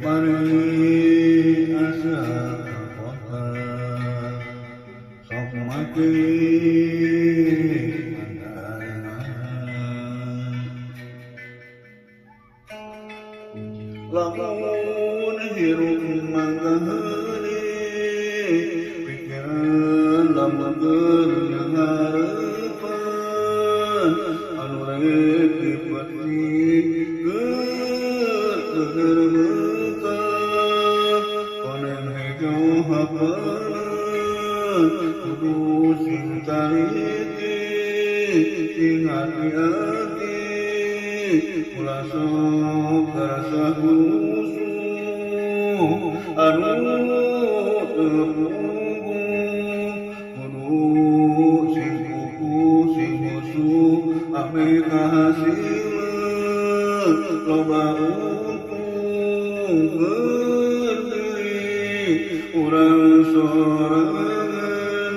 pari asa kota sok mati lamun hirup mangga heuli pikiran lamun keur ngarepan anu rek dipeti keur muka koneng hejo hapalan kudu sing taliti sing hati-hati ulah sok karasa musuh anu terpunggu kudu sing kuku sing musuh ame kahasil loba untung berdiri urang sorangan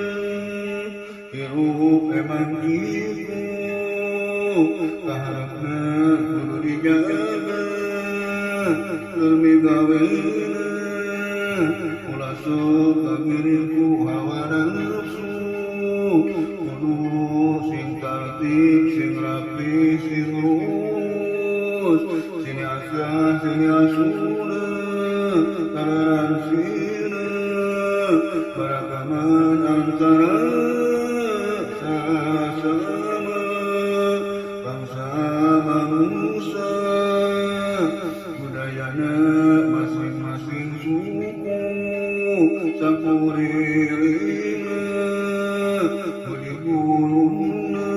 hirup emang gitu kaharapna kudu dijaga demi gawena ulah sok kagiring ku hawa nafsu kudu sing tertib sing rapi sing lurus sing asa sing asuna karansina barakaman antara sesama bangsa manusia budayana masing-masing suku sakuririna di gunungna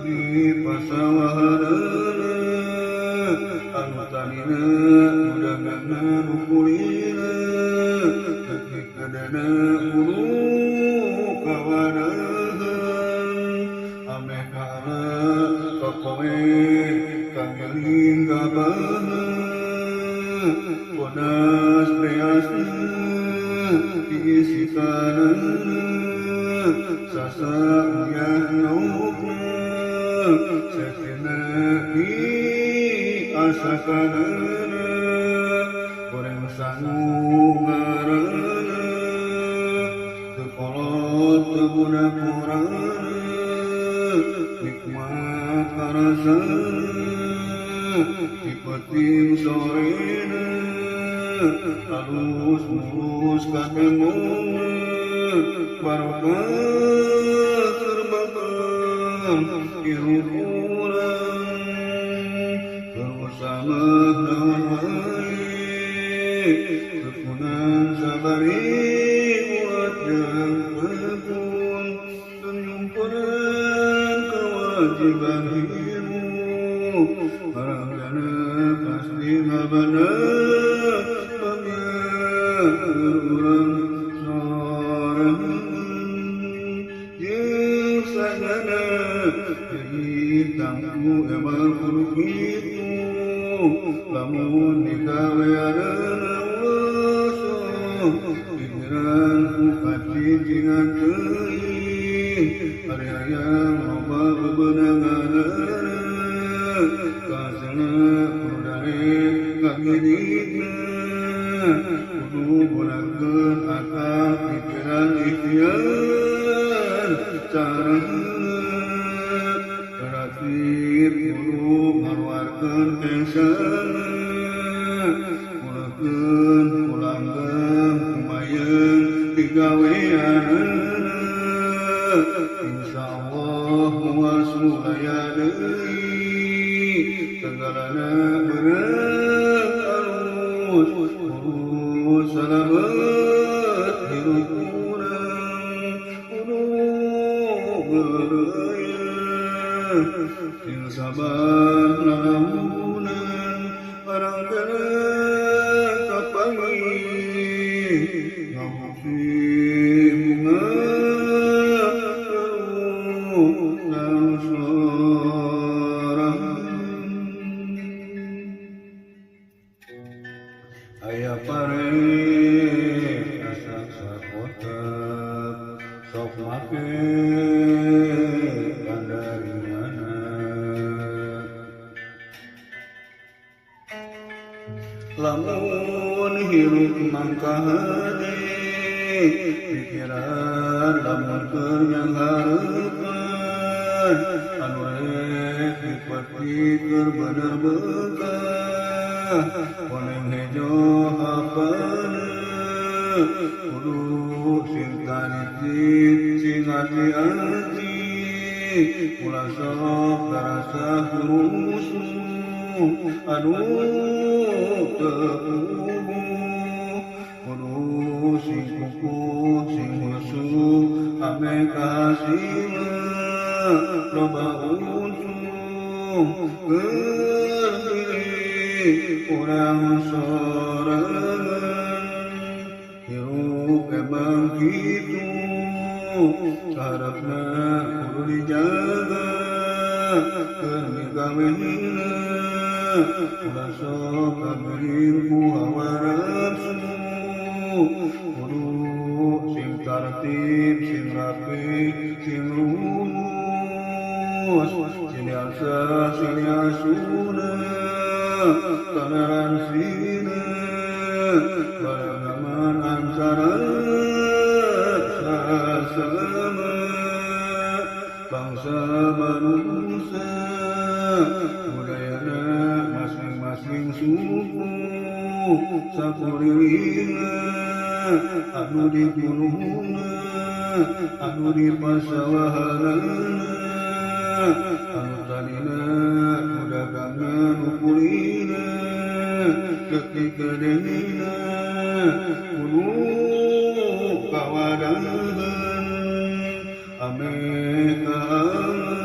di pasawahanana anu tanina budagana nukulina kadana kudu kawanahan ame kala kokowe kangeling kabaha ponas beasna diisikanana sasa uyah naukna sesena diasakanana goreng sangu garana tekolot teguna kurana nikmat karasana dipeting sorena halus mulus katemuna barokah terbakam hirup urang bersama dengan baik kepunan sabari ulat yang berpun penyumpanan kewajiban hidup barangkana pasti ngabana urang sana hitangku emang kudu gitu lamun dikaweana waso pikiranku kacicingan teuing ari-ariang loba bebenanganana kasana kudu darek kagiditna kudu gunakeun akal pikiran ikhtiar cara terakhir kudu ngaluarkeun kesana mulakeun kulanggang kumayeun digaweanana insyaallah moal sulaya deui segalana beurang alus urus salamet hirup urang kudu sing sabar lalamunan barangkana kapangi ngamusi bunga nang sorang aya pare asa sakota sok make lamun mangkahade pikiran lamun keur yang hareupeun anu rek dipatikeun bener bekah koneng hejo hapaneun kudu sing tanicit sing hati-hati ulah sok karasa rusuh anu teu kudu sing kukuh sing musuh ame kasihna loba untung berdiri urang sorangan hirup emang kitu sarafna kudu dijaga keur migawena ulah sok kaberin ku hawa nafsu kudu sing tartib sing rapi sing lurus sing asa sing asuna toleransinya barang antara sesama bangsa manusia budayana masing-masing suku sakuririna anu di gunungna anu di pasawaharana anu talina kudagangna nukulina detik kedehina kudu kawadahan ame kaala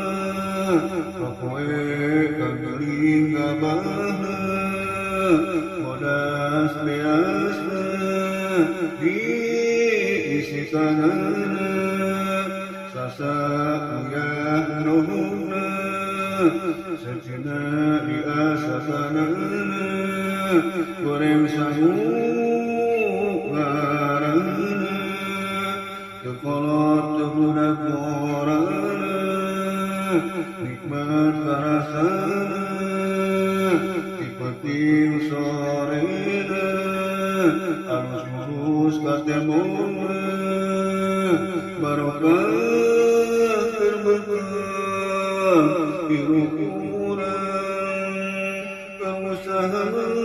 pokoe kageling gabahna modas beasna diisikanana sasa uyah rohna secina diasakanana goreng sangu ngarana tekolot tebudak morana nikmat karasana tipeting sorena alus-mulus katemona barokah terbekam hirup urang kausahaun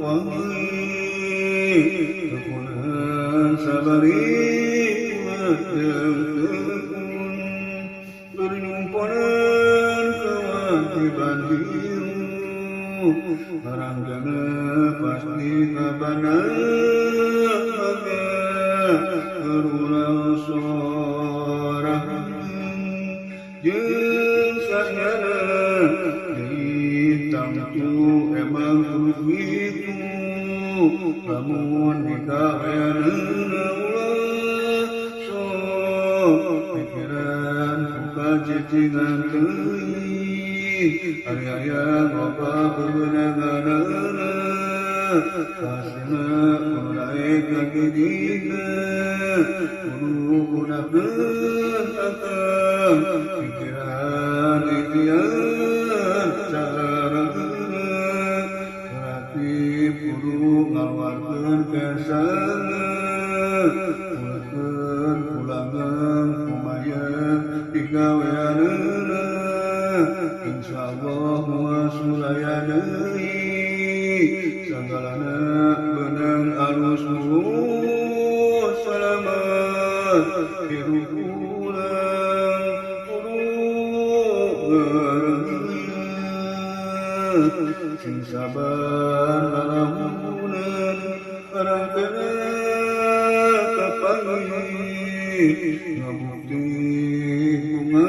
wangi kekunan sabari wadang tekun berinumpanan kewajiban biru baranggana pasti kabana maka berulang sorangan jeung sanyana ditangtu emang begitu lamun dikaweanana ulah sok pikiran buka cicingan teuing ari aya loba bebeunanganana kasina kudu naek kagidina kudu gunakeun akal pikiran ikhtiar carana berarti kudu ngaluarkeun kesana uleukeun pulangan kumayan digaweanana insyaallah moal sulaya deui sagalana beunang alus mulus salamet hirup urang kudu ngareueun sing sabar lalamunan barangkana kapanggih ngabukti bunga